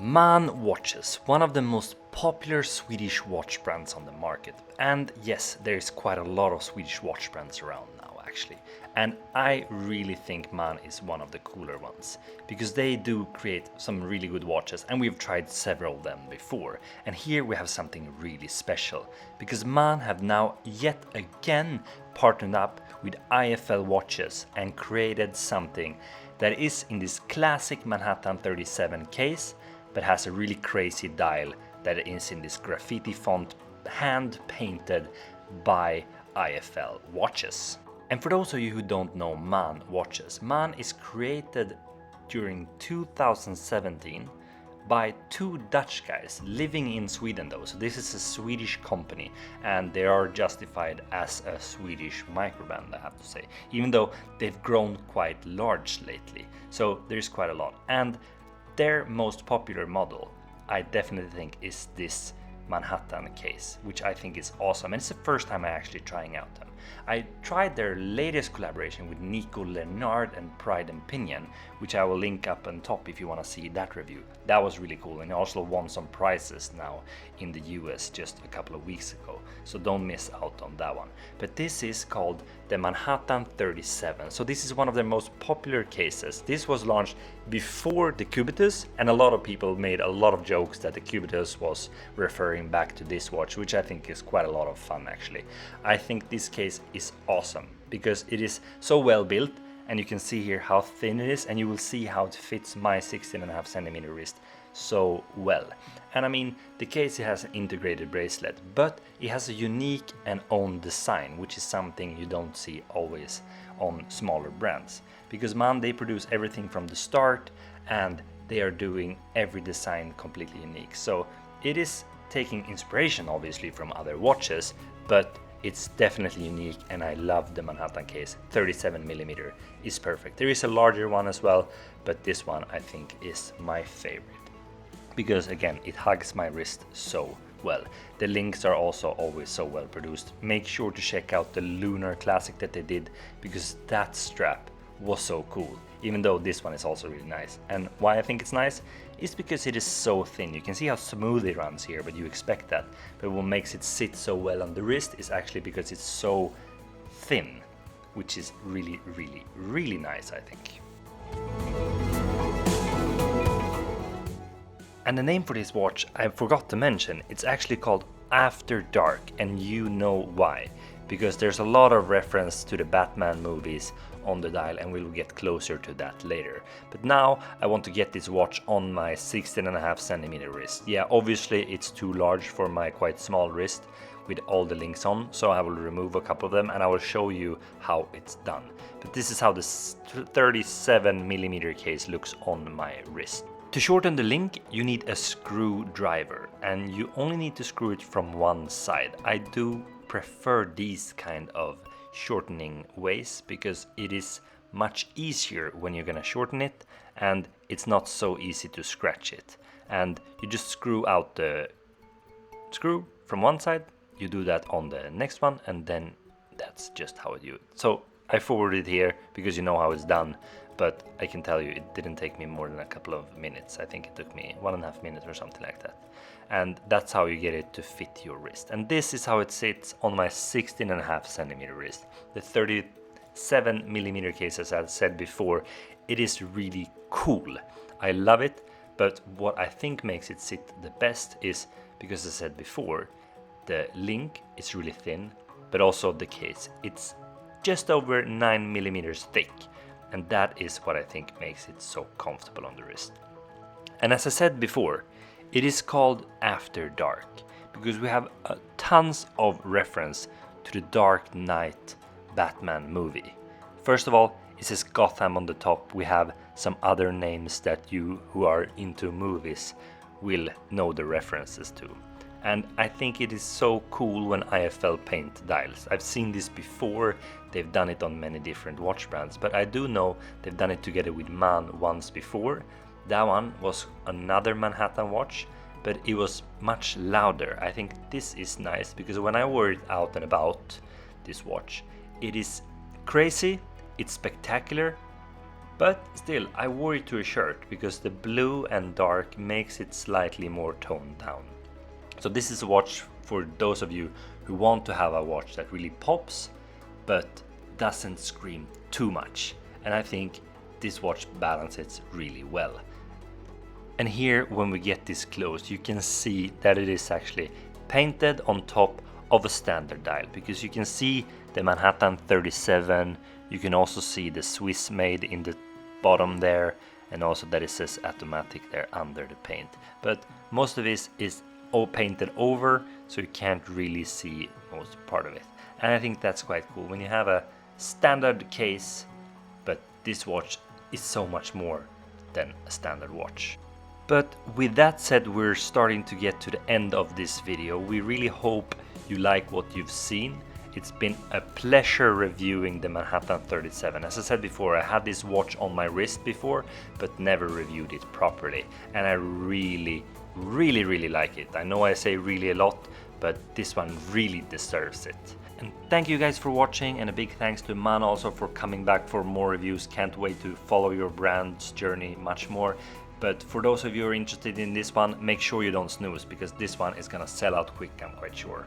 MAEN Watches, one of the most popular Swedish watch brands on the market. And yes, there's quite a lot of Swedish watch brands around now actually. And I really think MAEN is one of the cooler ones, because they do create some really good watches and we've tried several of them before. And here we have something really special, because MAEN have now yet again partnered up with IFL Watches and created something that is in this classic Manhattan 37 case, but has a really crazy dial that is in this graffiti font, hand painted by IFL Watches. And for those of you who don't know MAEN Watches, MAEN is created during 2017 by two Dutch guys living in Sweden though. So this is a Swedish company and they are justified as a Swedish microbrand, I have to say, even though they've grown quite large lately. So there's quite a lot. And their most popular model, I definitely think, is this Manhattan case, which I think is awesome. And it's the first time I'm actually trying out them. I tried their latest collaboration with Nico Leonard and Pride and Pinion, which I will link up on top if you want to see that review. That was really cool, and I also won some prizes now in the US just a couple of weeks ago, so don't miss out on that one. But this is called the Manhattan 37, so this is one of their most popular cases. This was launched before the Cubitus, and a lot of people made a lot of jokes that the Cubitus was referring back to this watch, which I think is quite a lot of fun actually. I think this case is awesome because it is so well built, and you can see here how thin it is, and you will see how it fits my 16.5 centimeter wrist so well. And I mean, the case has an integrated bracelet, but it has a unique and own design, which is something you don't see always on smaller brands, because MAEN, they produce everything from the start and they are doing every design completely unique. So it is taking inspiration obviously from other watches, but it's definitely unique, and I love the Manhattan case. 37mm is perfect. There is a larger one as well, but this one I think is my favorite, because again, it hugs my wrist so well. The links are also always so well produced. Make sure to check out the Lunar Classic that they did, because that strap was so cool, even though this one is also really nice. And why I think it's nice is because it is so thin. You can see how smooth it runs here, but you expect that. But what makes it sit so well on the wrist is actually because it's so thin, which is really, really, really nice, I think. And the name for this watch I forgot to mention. It's actually called After Dark, and you know why. Because there's a lot of reference to the Batman movies on the dial, and we'll get closer to that later. But now I want to get this watch on my 16.5 centimeter wrist. Yeah, obviously it's too large for my quite small wrist with all the links on, so I will remove a couple of them and I will show you how it's done. But this is how the 37mm case looks on my wrist. To shorten the link, you need a screwdriver, and you only need to screw it from one side. I do prefer these kind of shortening ways because it is much easier when you're gonna shorten it, and it's not so easy to scratch it. And you just screw out the screw from one side, you do that on the next one, and then that's just how you do it. So I forwarded here because you know how it's done, but I can tell you it didn't take me more than a couple of minutes. I think it took me 1.5 minutes or something like that. And that's how you get it to fit your wrist. And this is how it sits on my 16.5 centimeter wrist. The 37mm case, as I said before, it is really cool. I love it, but what I think makes it sit the best is, because as I said before, the link is really thin, but also the case. It's just over 9mm thick. And that is what I think makes it so comfortable on the wrist. And as I said before, it is called After Dark because we have tons of reference to the Dark Knight Batman movie. First of all, it says Gotham on the top. We have some other names that you who are into movies will know the references to. And I think it is so cool when IFL paint dials. I've seen this before, they've done it on many different watch brands, but I do know they've done it together with MAEN once before. That one was another Manhattan watch, but it was much louder. I think this is nice because when I wore it out and about, this watch, it is crazy, it's spectacular, But still, I wore it to a shirt because the blue and dark makes it slightly more toned down. So this is a watch for those of you who want to have a watch that really pops but doesn't scream too much, and I think this watch balances really well. And here, when we get this close, you can see that it is actually painted on top of a standard dial, because you can see the Manhattan 37, you can also see the Swiss made in the bottom there, and also that it says automatic there under the paint. But most of this is all painted over, so you can't really see most part of it. And I think that's quite cool when you have a standard case, but this watch is so much more than a standard watch. But with that said, we're starting to get to the end of this video. We really hope you like what you've seen. It's been a pleasure reviewing the Manhattan 37. As I said before, I had this watch on my wrist before, but never reviewed it properly. And I really like it. I know I say really a lot, but this one really deserves it. And thank you guys for watching, and a big thanks to Man also for coming back for more reviews. Can't wait to follow your brand's journey much more. But for those of you who are interested in this one, make sure you don't snooze, because this one is gonna sell out quick, I'm quite sure.